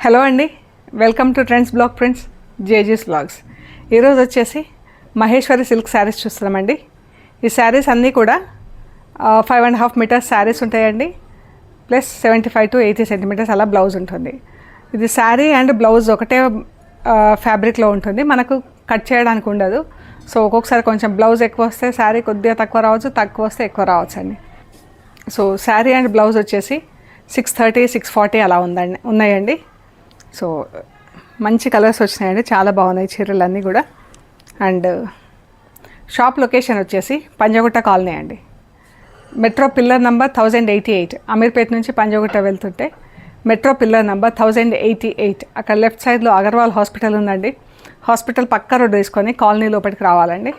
Hello అండి, welcome to trends block prints జేజీస్ బ్లాగ్స్. ఈరోజు వచ్చేసి మహేశ్వరి సిల్క్ శారీస్ చూస్తున్నామండి. ఈ శారీస్ అన్నీ కూడా 5.5 మీటర్స్ శారీస్ ఉంటాయండి. ప్లస్ 75 to 80 సెంటీమీటర్స్ అలా బ్లౌజ్ ఉంటుంది. ఇది శారీ అండ్ బ్లౌజ్ ఒకటే ఫ్యాబ్రిక్లో ఉంటుంది, మనకు కట్ చేయడానికి ఉండదు. సో ఒక్కొక్కసారి కొంచెం బ్లౌజ్ ఎక్కువ వస్తే శారీ కొద్దిగా తక్కువ రావచ్చు, తక్కువ వస్తే ఎక్కువ రావచ్చు అండి. సో శారీ అండ్ బ్లౌజ్ వచ్చేసి 630, 640 అలా ఉన్నాయండి. సో మంచి కలర్స్ వచ్చినాయండి, చాలా బాగున్నాయి చీరలన్నీ కూడా. అండ్ షాప్ లొకేషన్ వచ్చేసి పంజగుట్ట కాలనీ అండి. మెట్రో పిల్లర్ నెంబర్ 1088, అమీర్పేట నుంచి పంజగుట్ట వెళ్తుంటే మెట్రో పిల్లర్ నెంబర్ 1088, అక్కడ లెఫ్ట్ సైడ్లో అగర్వాల్ హాస్పిటల్ ఉందండి. హాస్పిటల్ పక్క రోడ్ తీసుకొని కాలనీ లోపలికి రావాలండి.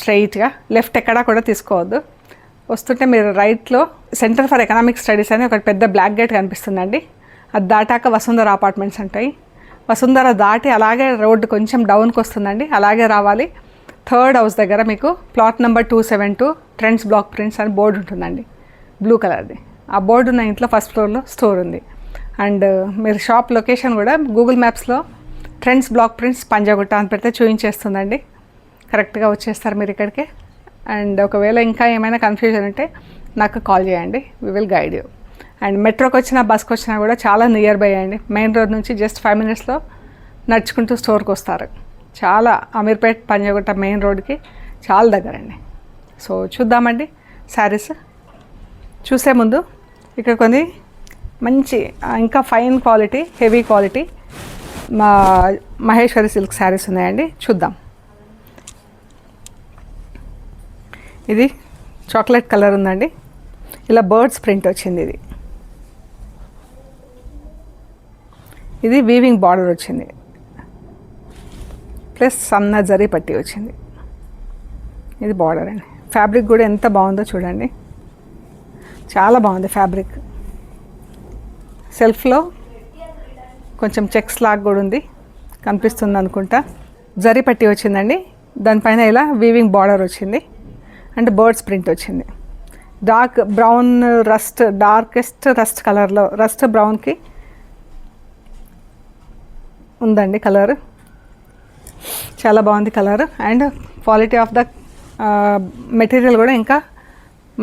స్ట్రైట్గా లెఫ్ట్ ఎక్కడా కూడా తీసుకోవద్దు. వస్తుంటే మీరు రైట్లో సెంటర్ ఫర్ ఎకనామిక్ స్టడీస్ అని ఒక పెద్ద బ్లాక్ గేట్ కనిపిస్తుందండి. అది దాటాక వసుంధర అపార్ట్మెంట్స్ ఉంటాయి. వసుంధర దాటి అలాగే రోడ్డు కొంచెం డౌన్కి వస్తుందండి, అలాగే రావాలి. థర్డ్ హౌస్ దగ్గర మీకు plot number 272 trends block prints అని బోర్డు ఉంటుందండి, బ్లూ కలర్ది. ఆ బోర్డు ఉన్న ఇంట్లో ఫస్ట్ ఫ్లోర్లో స్టోర్ ఉంది. అండ్ మీరు షాప్ లొకేషన్ కూడా గూగుల్ మ్యాప్స్లో ట్రెండ్స్ బ్లాక్ ప్రింట్స్ పంజాగుట్ట అని పెడితే చూపించేస్తుందండి. కరెక్ట్గా వచ్చేస్తారు మీరు ఇక్కడికే. అండ్ ఒకవేళ ఇంకా ఏమైనా కన్ఫ్యూజన్ ఉంటే నాకు కాల్ చేయండి, we will guide you. And మెట్రోకి వచ్చినా బస్కి వచ్చినా కూడా చాలా నియర్ బై అండి. మెయిన్ రోడ్ నుంచి జస్ట్ 5 minutesలో నడుచుకుంటూ స్టోర్కి వస్తారు. చాలా అమీర్పేట్ పంజాగుట్ట మెయిన్ రోడ్కి చాలా దగ్గర అండి. సో చూద్దామండి శారీస్. చూసే ముందు ఇక్కడ కొన్ని మంచి ఇంకా ఫైన్ క్వాలిటీ, హెవీ క్వాలిటీ మా మహేశ్వరి సిల్క్ శారీస్ ఉన్నాయండి, చూద్దాం. ఇది చాక్లెట్ కలర్ ఉందండి, ఇలా బర్డ్స్ ప్రింట్ వచ్చింది. ఇది వీవింగ్ బార్డర్ వచ్చింది, ప్లస్ సన్న జరీ పట్టి వచ్చింది. ఇది బార్డర్ అండి. ఫ్యాబ్రిక్ కూడా ఎంత బాగుందో చూడండి, చాలా బాగుంది ఫ్యాబ్రిక్. సెల్ఫ్లో కొంచెం చెక్స్ లాగా కూడా ఉంది, కనిపిస్తుంది అనుకుంటా. జరీ పట్టి వచ్చిందండి, దానిపైన ఇలా వీవింగ్ బార్డర్ వచ్చింది అండ్ బర్డ్స్ ప్రింట్ వచ్చింది. Dark brown rust, darkest rust కలర్లో రస్ట్ బ్రౌన్కి ఉందండి కలర్. చాలా బాగుంది colour. And quality of the material కూడా ఇంకా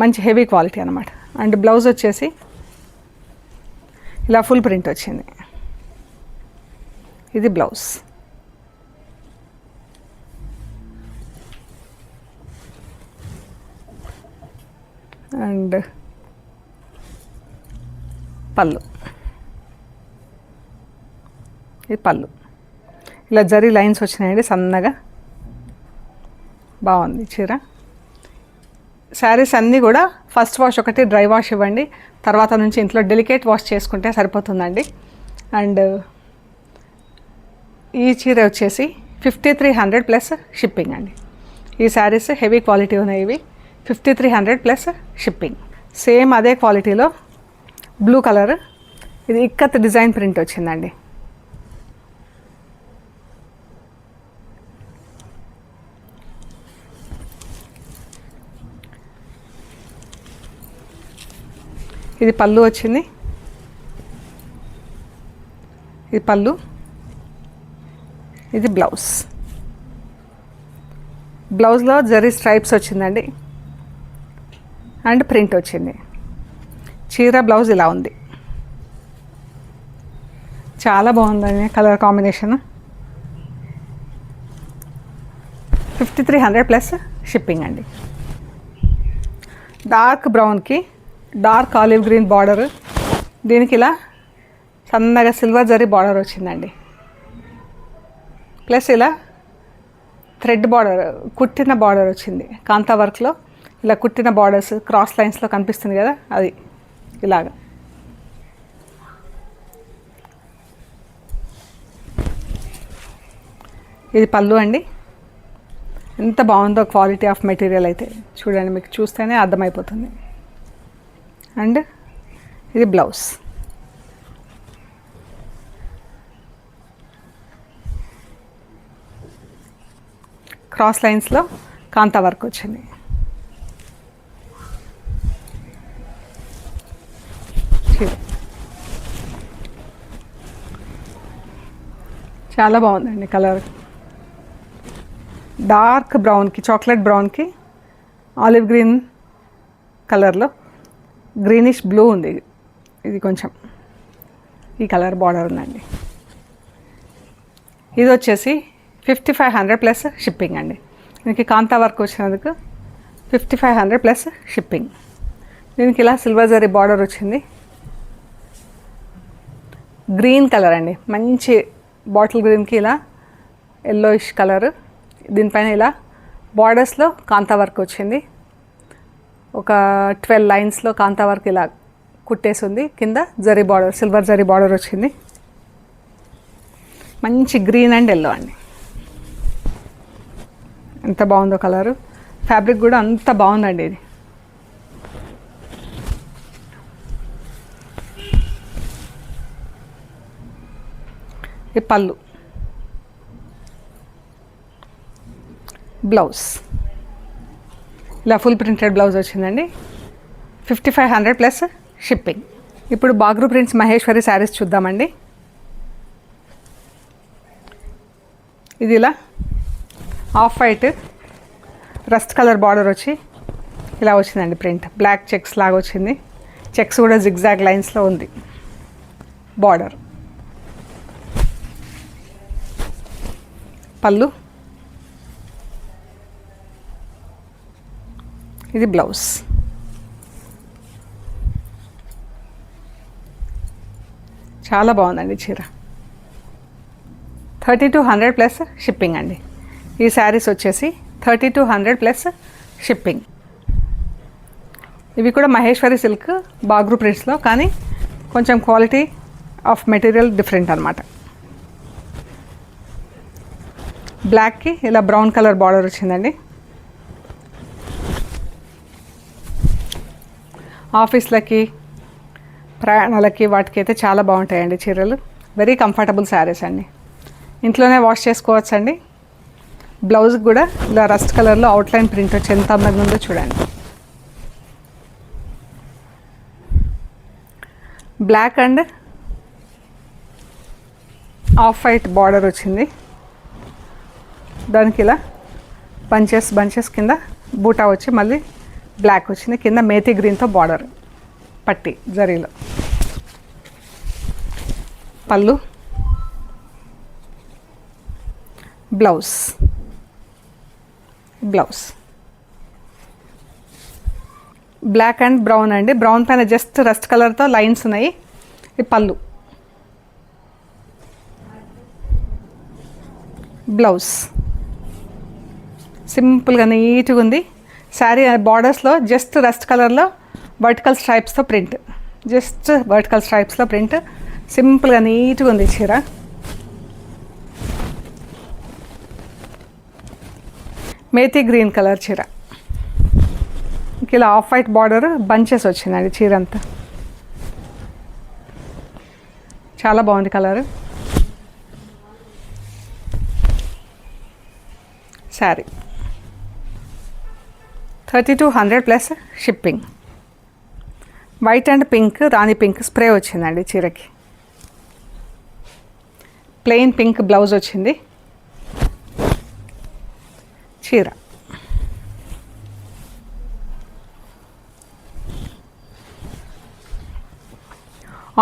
మంచి హెవీ క్వాలిటీ అనమాట. అండ్ బ్లౌజ్ వచ్చేసి ఇలా ఫుల్ ప్రింట్ వచ్చింది. ఇది బ్లౌజ్. అండ్ పళ్ళు, ఇది పళ్ళు. ఇలా జరీ లైన్స్ వచ్చినాయండి సన్నగా, బాగుంది చీర. శారీస్ అన్నీ కూడా ఫస్ట్ వాష్ ఒకటి డ్రై వాష్ ఇవ్వండి, తర్వాత నుంచి ఇంట్లో డెలికేట్ వాష్ చేసుకుంటే సరిపోతుందండి. అండ్ ఈ చీర వచ్చేసి 5300 ప్లస్ షిప్పింగ్ అండి. ఈ శారీస్ హెవీ క్వాలిటీ ఉన్నాయి, ఇవి 5300 ప్లస్ షిప్పింగ్. సేమ్ అదే క్వాలిటీలో బ్లూ కలర్, ఇది ఇక్కత్ డిజైన్ ప్రింట్ వచ్చిందండి. ఇది పళ్ళు వచ్చింది, ఇది పళ్ళు, ఇది బ్లౌజ్. బ్లౌజ్లో జరీ స్ట్రైప్స్ వచ్చిందండి అండ్ ప్రింట్ వచ్చింది. చీర బ్లౌజ్ ఇలా ఉంది, చాలా బాగుందండి కలర్ కాంబినేషన్. 5300 ప్లస్ షిప్పింగ్ అండి. డార్క్ బ్రౌన్కి డార్క్ ఆలివ్ గ్రీన్ బార్డర్, దీనికి ఇలా సన్నగా సిల్వర్ జరీ బార్డర్ వచ్చిందండి. ప్లస్ ఇలా థ్రెడ్ బార్డర్, కుట్టిన బార్డర్ వచ్చింది. కాంతా వర్క్లో ఇలా కుట్టిన బార్డర్స్ క్రాస్ లైన్స్లో కనిపిస్తుంది కదా, అది ఇలాగా. ఇది పళ్ళు అండి. ఎంత బాగుందో క్వాలిటీ ఆఫ్ మెటీరియల్ అయితే చూడండి, మీకు చూస్తేనే అర్థమైపోతుంది. అండ్ ఇది బ్లౌజ్. క్రాస్ లైన్స్లో కాంతా వర్క్ వచ్చింది. చాలా బాగుందండి కలర్. డార్క్ బ్రౌన్కి, చాక్లెట్ బ్రౌన్కి ఆలివ్ గ్రీన్ కలర్లో గ్రీనిష్ బ్లూ ఉంది. ఇది కొంచెం ఈ కలర్ బార్డర్ ఉందండి. ఇది వచ్చేసి 5500 ప్లస్ షిప్పింగ్ అండి. దీనికి కాంతా వర్క్ వచ్చినందుకు 5500 ప్లస్ షిప్పింగ్. దీనికి ఇలా సిల్వర్ జరీ బార్డర్ వచ్చింది. గ్రీన్ కలర్ అండి, మంచి బాటిల్ గ్రీన్కి ఇలా ఎల్లోయిష్ కలర్. దీనిపైన ఇలా బార్డర్స్లో కాంతా వర్క్ వచ్చింది. ఒక 12 లైన్స్లో కాంతా వర్క్ ఇలా కుట్టేసి ఉంది. కింద zari border, silver zari border వచ్చింది. మంచి గ్రీన్ అండ్ ఎల్లో అండి. ఎంత బాగుందో కలరు. ఫ్యాబ్రిక్ కూడా అంత బాగుందండి. ఇది ఈ పళ్ళు, బ్లౌజ్ ఇలా ఫుల్ ప్రింటెడ్ బ్లౌజ్ వచ్చిందండి. 5500 ప్లస్ షిప్పింగ్. ఇప్పుడు బాగ్రూ ప్రింట్స్ మహేశ్వరి శారీస్ చూద్దామండి. ఇది ఇలా off white rust colour border వచ్చి ఇలా వచ్చిందండి. ప్రింట్ బ్లాక్ చెక్స్ లాగా వచ్చింది. చెక్స్ కూడా జిగ్జాగ్ లైన్స్లో ఉంది బార్డర్. పళ్ళు, ఇది బ్లౌజ్. చాలా బాగుందండి చీర. 3200 ప్లస్ షిప్పింగ్ అండి. ఈ శారీస్ వచ్చేసి 3200 ప్లస్ షిప్పింగ్. ఇవి కూడా మహేశ్వరి సిల్క్ బాగ్రూ ప్రింట్స్లో, కానీ కొంచెం క్వాలిటీ ఆఫ్ మెటీరియల్ డిఫరెంట్ అనమాట. బ్లాక్కి ఇలా బ్రౌన్ కలర్ బార్డర్ వచ్చిందండి. ఆఫీస్లకి, ప్రయాణాలకి వాటికి అయితే చాలా బాగుంటాయండి చీరలు. వెరీ కంఫర్టబుల్ శారీస్ అండి. ఇంట్లోనే వాష్ చేసుకోవచ్చు అండి. బ్లౌజ్ కూడా ఇలా రస్ట్ కలర్లో అవుట్లైన్ ప్రింట్ వచ్చి ఎంత అందంగా ఉందో చూడండి. Black and of white border వచ్చింది. దానికి ఇలా బంచెస్ కింద బూటా వచ్చి మళ్ళీ బ్లాక్ వచ్చింది. కింద మేతి గ్రీన్తో బార్డర్ పట్టి జరీలో. పళ్ళు, బ్లౌజ్ బ్లాక్ అండ్ బ్రౌన్ అండి. బ్రౌన్ పైన జస్ట్ రస్ట్ కలర్తో లైన్స్ ఉన్నాయి. ఈ పళ్ళు, బ్లౌజ్ సింపుల్గా నీట్గా ఉంది. శారీ బార్డర్స్లో జస్ట్ రస్ట్ కలర్లో వర్టికల్ స్ట్రైప్స్తో ప్రింట్, సింపుల్గా నీట్గా ఉంది చీర. మేతి గ్రీన్ కలర్ చీర. ఇలా ఆఫ్ వైట్ బార్డర్ బంచెస్ వచ్చిందండి చీర అంతా. చాలా బాగుంది colour. Sari 3200 plus shipping. White and pink, రాణి పింక్ స్ప్రే వచ్చిందండి చీరకి. ప్లెయిన్ పింక్ బ్లౌజ్ వచ్చింది. చీర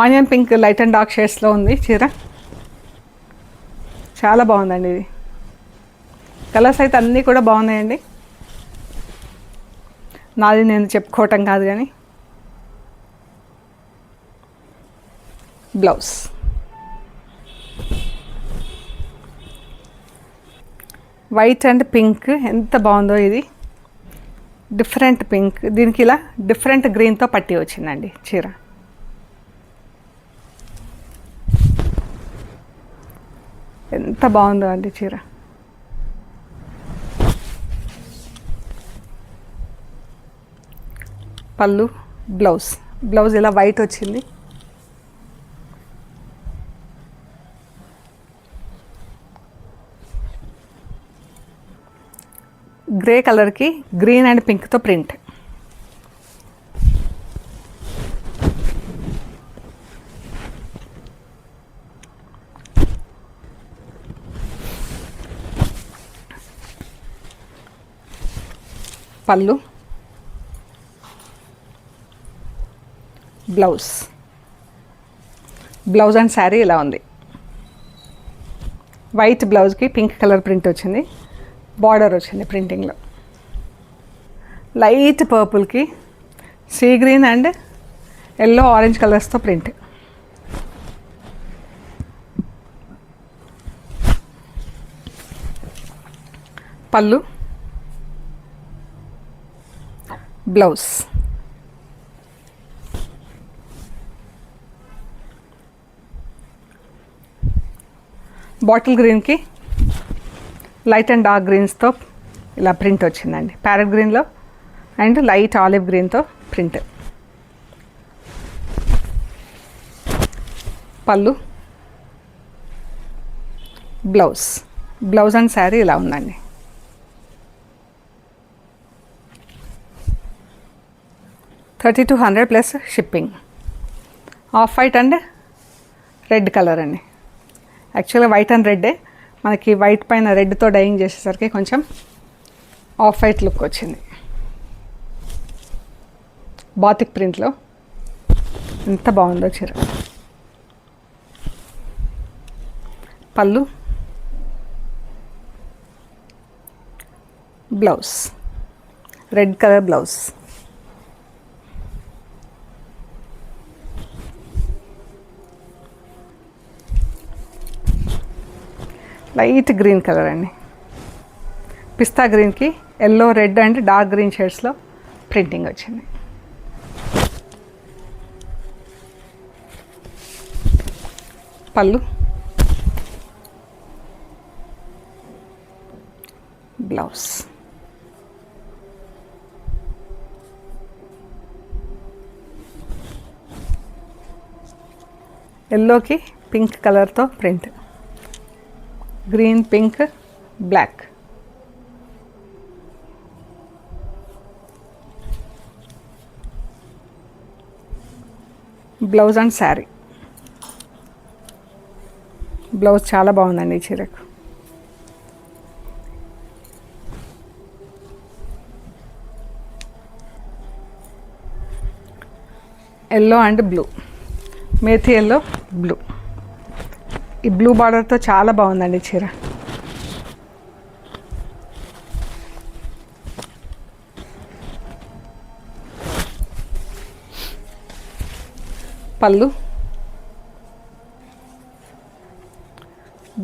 onion pink light and dark షేడ్స్లో ఉంది చీర. చాలా బాగుందండి. ఇది కలర్స్ అయితే అన్నీ కూడా బాగున్నాయండి. నాది నేను చెప్పుకోవటం కాదు కానీ. బ్లౌజ్, వైట్ అండ్ పింక్ ఎంత బాగుందో. ఇది డిఫరెంట్ పింక్, దీనికి ఇలా డిఫరెంట్ గ్రీన్తో పట్టి వచ్చిందండి చీర. ఎంత బాగుందో అండి చీర. పళ్ళు, బ్లౌజ్ ఇలా వైట్ వచ్చింది. గ్రే కలర్కి గ్రీన్ అండ్ పింక్తో ప్రింట్. పళ్ళు, బ్లౌజ్. బ్లౌజ్ అండ్ శారీ ఇలా ఉంది. వైట్ బ్లౌజ్కి పింక్ కలర్ ప్రింట్ వచ్చింది, బార్డర్ వచ్చింది ప్రింటింగ్లో. లైట్ పర్పుల్కి sea green and yellow orange కలర్స్తో ప్రింట్. పళ్ళు, బ్లౌజ్. బాటిల్ గ్రీన్కి లైట్ అండ్ డార్క్ గ్రీన్స్తో ఇలా ప్రింట్ వచ్చిందండి. ప్యారెట్ గ్రీన్లో అండ్ లైట్ ఆలివ్ గ్రీన్తో ప్రింట్. పళ్ళు, బ్లౌజ్. బ్లౌజ్ అండ్ శారీ ఇలా ఉందండి. $3200 plus shipping. Off white and red colour అండి. యాక్చువల్గా వైట్ అండ్ రెడ్డే, మనకి వైట్ పైన రెడ్తో డైయింగ్ చేసేసరికి కొంచెం ఆఫ్ వైట్ లుక్ వచ్చింది. బాతిక్ ప్రింట్లో ఎంత బాగుందో చీర. పళ్ళు, blouse. Red colour blouse. Light green colour అండి. పిస్తా గ్రీన్కి yellow, red and dark green షేడ్స్లో ప్రింటింగ్ వచ్చింది. పళ్ళు, బ్లౌజ్. ఎల్లోకి పింక్ కలర్తో print. Green, pink, black. Blouse and sari. Blouse చాలా బాగుందండి ఈ చీరకు. ఎల్లో అండ్ బ్లూ, మేథీ ఎల్లో, బ్లూ. ఈ బ్లూ బార్డర్తో చాలా బాగుందండి చీర. పళ్ళు,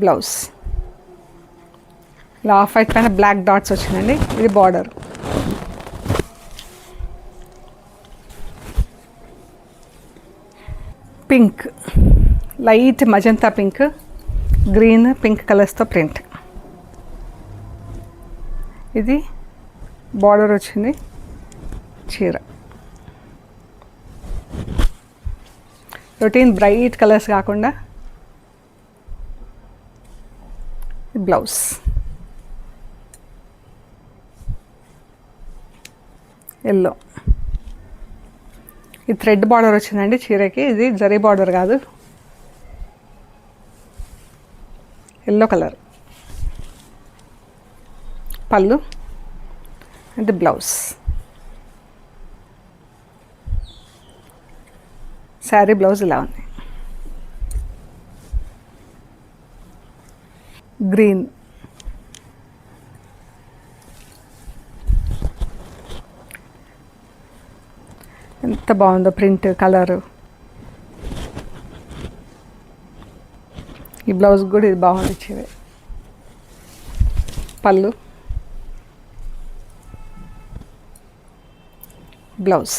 బ్లౌజ్. ఇలా ఆఫ్ వైట్ పైన బ్లాక్ డాట్స్ వచ్చిందండి. ఇది border. Pink, light magenta pink, green, pink కలర్స్తో ప్రింట్. ఇది బార్డర్ వచ్చింది చీర. రొటీన్ బ్రైట్ కలర్స్ కాకుండా బ్లౌజ్. ఎల్లో. ఇది థ్రెడ్ బార్డర్ వచ్చిందండి చీరకి. ఇది జరీ బార్డర్ కాదు, ఎల్లో కలర్. పళ్ళు అండ్ బ్లౌజ్. శారీ బ్లౌజ్ ఇలా ఉంది. గ్రీన్, ఎంత బాగుందో ప్రింట్, కలరు. ఈ బ్లౌజ్ కూడా ఇది బాగుంది ఇచ్చేది. పళ్ళు, బ్లౌజ్.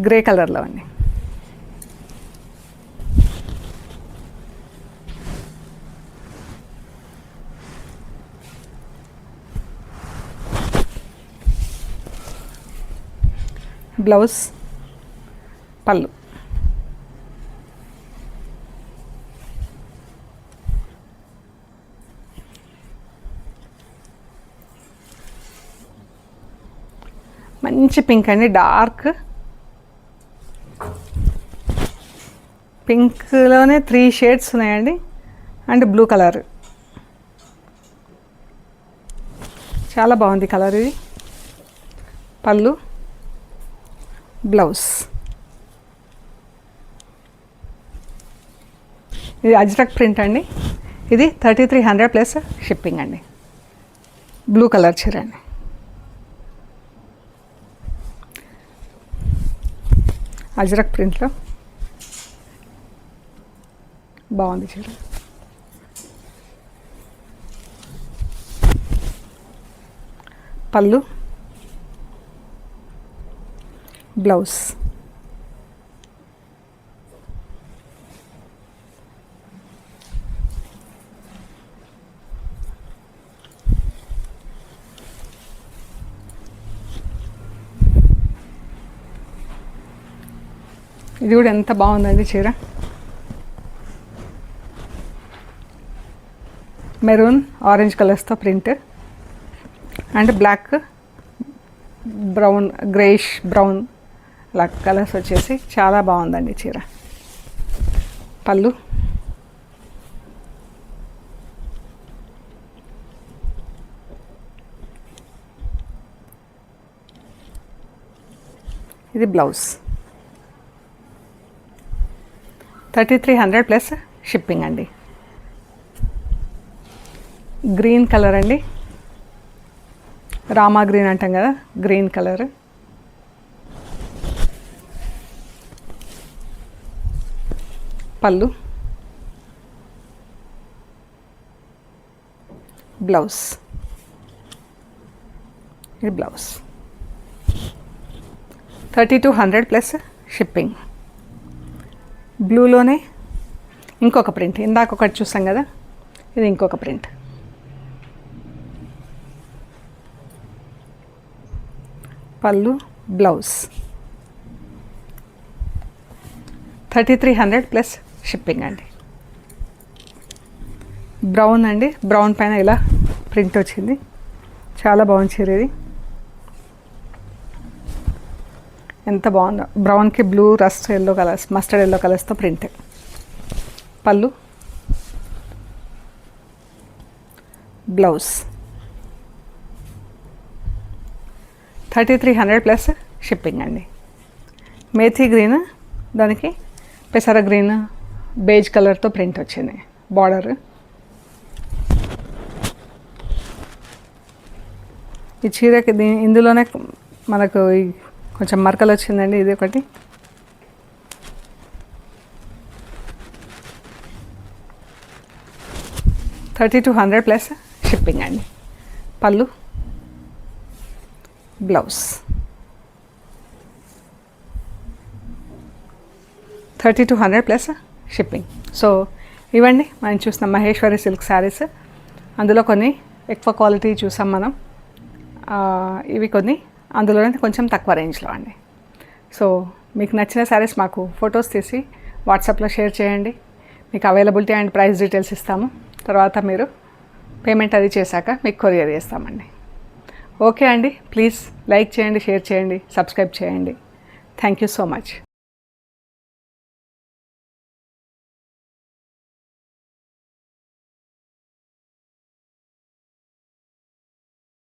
గ్రే కలర్లో అండి. బ్లౌజ్, పళ్ళు. మంచి పింక్ అండి, డార్క్ పింక్లోనే 3 షేడ్స్ ఉన్నాయండి. అండ్ బ్లూ కలర్ చాలా బాగుంది కలర్. ఇది పళ్ళు, బ్లౌజ్. ఇది అజ్రక్ ప్రింట్ అండి. ఇది 3300 ప్లస్ షిప్పింగ్ అండి. బ్లూ కలర్ చీర అండి. అజ్రక్ ప్రింట్లో బాగుంది చీర. పళ్ళు, బ్లౌజ్. ఇది కూడా ఎంత బాగుందండి చీర. మెరూన్ ఆరెంజ్ కలర్స్తో print and black, brown, greyish brown అలా కలర్స్ వచ్చేసి చాలా బాగుందండి చీర. పళ్ళు, ఇది బ్లౌజ్. 3300 ప్లస్ షిప్పింగ్ అండి. గ్రీన్ కలర్ అండి. రామా గ్రీన్ అంటాం కదా, గ్రీన్ కలర్. పళ్ళు, బ్లౌజ్. ఇది బ్లౌజ్. 3200 plus shipping. బ్లూలోనే ఇంకొక ప్రింట్, ఇందాక ఒకటి చూసాం కదా, ఇది ఇంకొక ప్రింట్. పళ్ళు, బ్లౌజ్. 3300 ప్లస్ షిప్పింగ్ అండి. బ్రౌన్ అండి. బ్రౌన్ పైన ఇలా ప్రింట్ వచ్చింది, చాలా బాగుంది చీర. ఇది ఎంత బాగుందో. బ్రౌన్కి blue, rust yellow colours, mustard yellow కలర్స్తో ప్రింట్. పళ్ళు, బ్లౌజ్. 3300 ప్లస్ షిప్పింగ్ అండి. మేథీ గ్రీన్, దానికి పెసర గ్రీన్, బేజ్ కలర్తో ప్రింట్ వచ్చింది బార్డర్. ఈ చీరకి ఇందులోనే మనకు కొంచెం మరకలు వచ్చిందండి. ఇది ఒకటి. $3200 ప్లస్ షిప్పింగ్ అండి. పళ్ళు, బ్లౌజ్. 3200 plus shipping. సో ఇవండి మనం చూసిన మహేశ్వరి సిల్క్ శారీస్. అందులో కొన్ని ఎక్కువ క్వాలిటీ చూసాం మనం. ఇవి కొన్ని అందులోనే కొంచెం తక్కువ రేంజ్లో అండి. సో మీకు నచ్చిన శారీస్ మాకు ఫొటోస్ తీసి వాట్సాప్లో షేర్ చేయండి. మీకు అవైలబిలిటీ అండ్ ప్రైస్ డీటెయిల్స్ ఇస్తాము. తర్వాత మీరు పేమెంట్ అది చేశాక మీకు కొరియర్ చేస్తామండి. ఓకే అండి. ప్లీజ్ లైక్ చేయండి, షేర్ చేయండి, సబ్స్క్రైబ్ చేయండి. Thank you so much.